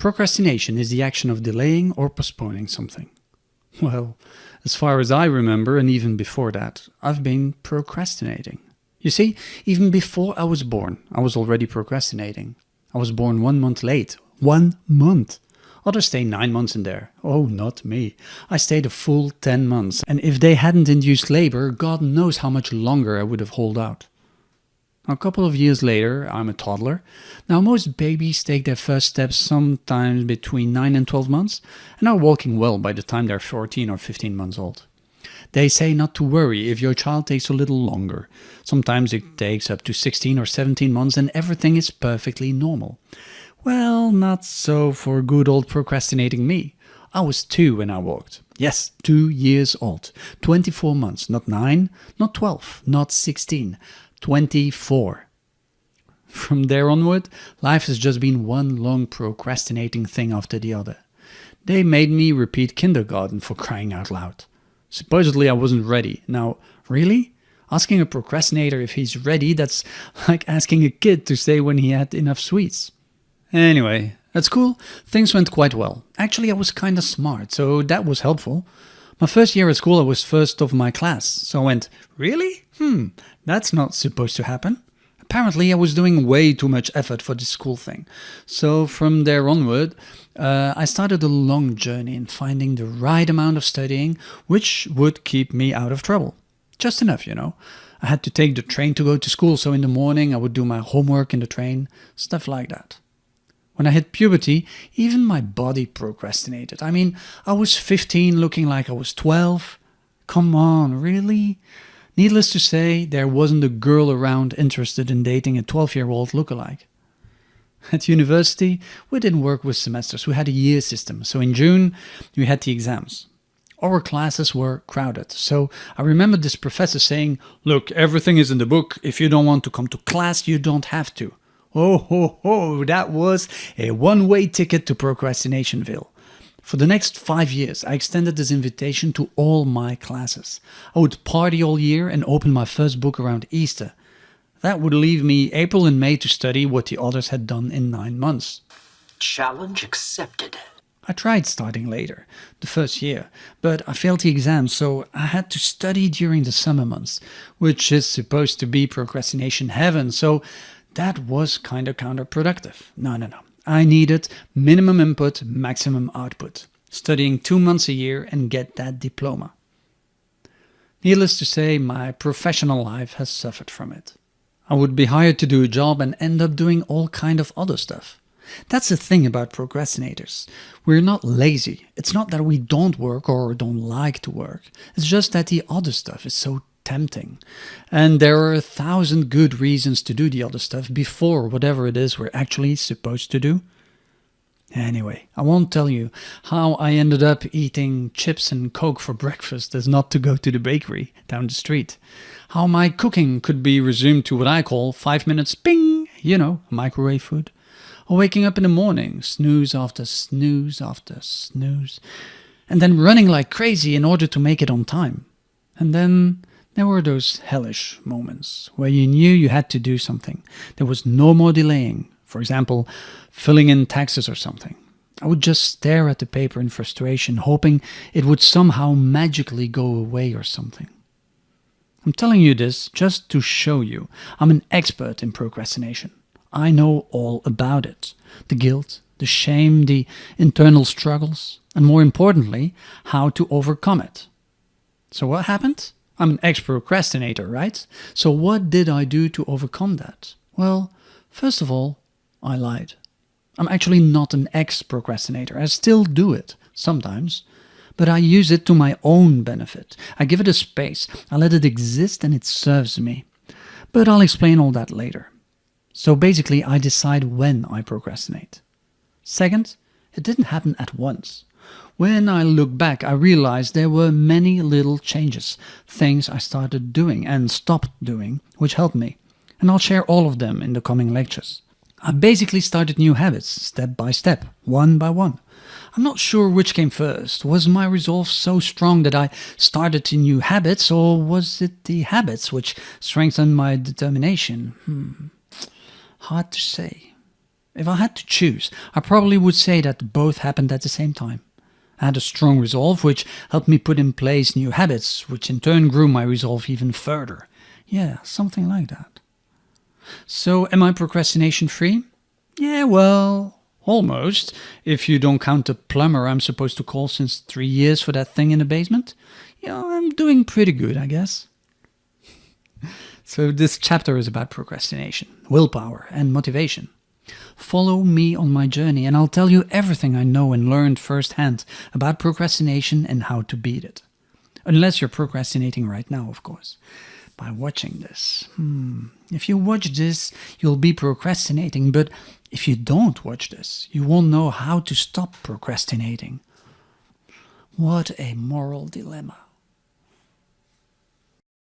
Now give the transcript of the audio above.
Procrastination is the action of delaying or postponing something. Well, as far as I remember, and even before that, I've been procrastinating. You see, even before I was born, I was already procrastinating. I was born 1 month late. 1 month! Others stay 9 months in there. Oh, not me. I stayed a full 10 months, and if they hadn't induced labor, God knows how much longer I would have held out. A couple of years later, I'm a toddler. Now, most babies take their first steps sometimes between 9 and 12 months and are walking well by the time they're 14 or 15 months old. They say not to worry if your child takes a little longer. Sometimes it takes up to 16 or 17 months and everything is perfectly normal. Well, not so for good old procrastinating me. I was 2 when I walked. Yes, 2 years old. 24 months, not 9, not 12, not 16. 24. From there onward, life has just been one long procrastinating thing after the other. They made me repeat kindergarten, for crying out loud. Supposedly I wasn't ready. Now, really? Asking a procrastinator if he's ready, that's like asking a kid to say when he had enough sweets. Anyway, at school, things went quite well. Actually, I was kinda smart, so that was helpful. My first year at school, I was first of my class, so I went, really? That's not supposed to happen. Apparently, I was doing way too much effort for this school thing. So from there onward, I started a long journey in finding the right amount of studying, which would keep me out of trouble. Just enough, you know. I had to take the train to go to school, so in the morning I would do my homework in the train, stuff like that. When I hit puberty, even my body procrastinated. I mean, I was 15 looking like I was 12. Come on, really? Needless to say, there wasn't a girl around interested in dating a 12-year-old lookalike. At university, we didn't work with semesters, we had a year system, so in June we had the exams. Our classes were crowded, so I remember this professor saying, "Look, everything is in the book, if you don't want to come to class, you don't have to." Oh ho ho, that was a one-way ticket to Procrastinationville. For the next 5 years, I extended this invitation to all my classes. I would party all year and open my first book around Easter. That would leave me April and May to study what the others had done in 9 months. Challenge accepted. I tried starting later, the first year, but I failed the exam, so I had to study during the summer months, which is supposed to be procrastination heaven, so that was kinda counterproductive. No. I needed minimum input, maximum output. Studying 2 months a year and get that diploma. Needless to say, my professional life has suffered from it. I would be hired to do a job and end up doing all kind of other stuff. That's the thing about procrastinators. We're not lazy. It's not that we don't work or don't like to work. It's just that the other stuff is so tempting. And there are 1,000 good reasons to do the other stuff before whatever it is we're actually supposed to do. Anyway, I won't tell you how I ended up eating chips and Coke for breakfast as not to go to the bakery down the street. How my cooking could be resumed to what I call 5 minutes ping, microwave food. Or waking up in the morning, snooze after snooze after snooze, and then running like crazy in order to make it on time. And then there were those hellish moments where you knew you had to do something. There was no more delaying. For example, filling in taxes or something. I would just stare at the paper in frustration, hoping it would somehow magically go away or something. I'm telling you this just to show you I'm an expert in procrastination. I know all about it. The guilt, the shame, the internal struggles, and more importantly, how to overcome it. So what happened? I'm an ex-procrastinator, right? So what did I do to overcome that? Well, first of all, I lied. I'm actually not an ex-procrastinator. I still do it, sometimes. But I use it to my own benefit. I give it a space. I let it exist and it serves me. But I'll explain all that later. So basically, I decide when I procrastinate. Second, it didn't happen at once. When I look back, I realized there were many little changes, things I started doing and stopped doing, which helped me. And I'll share all of them in the coming lectures. I basically started new habits, step by step, one by one. I'm not sure which came first. Was my resolve so strong that I started the new habits, or was it the habits which strengthened my determination? Hard to say. If I had to choose, I probably would say that both happened at the same time. I had a strong resolve, which helped me put in place new habits, which in turn grew my resolve even further. Yeah, something like that. So, am I procrastination free? Yeah, well, almost. If you don't count the plumber I'm supposed to call since 3 years for that thing in the basement. I'm doing pretty good, I guess. So this chapter is about procrastination, willpower, and motivation. Follow me on my journey and I'll tell you everything I know and learned firsthand about procrastination and how to beat it. Unless you're procrastinating right now, of course. By watching this. If you watch this, you'll be procrastinating, but if you don't watch this, you won't know how to stop procrastinating. What a moral dilemma.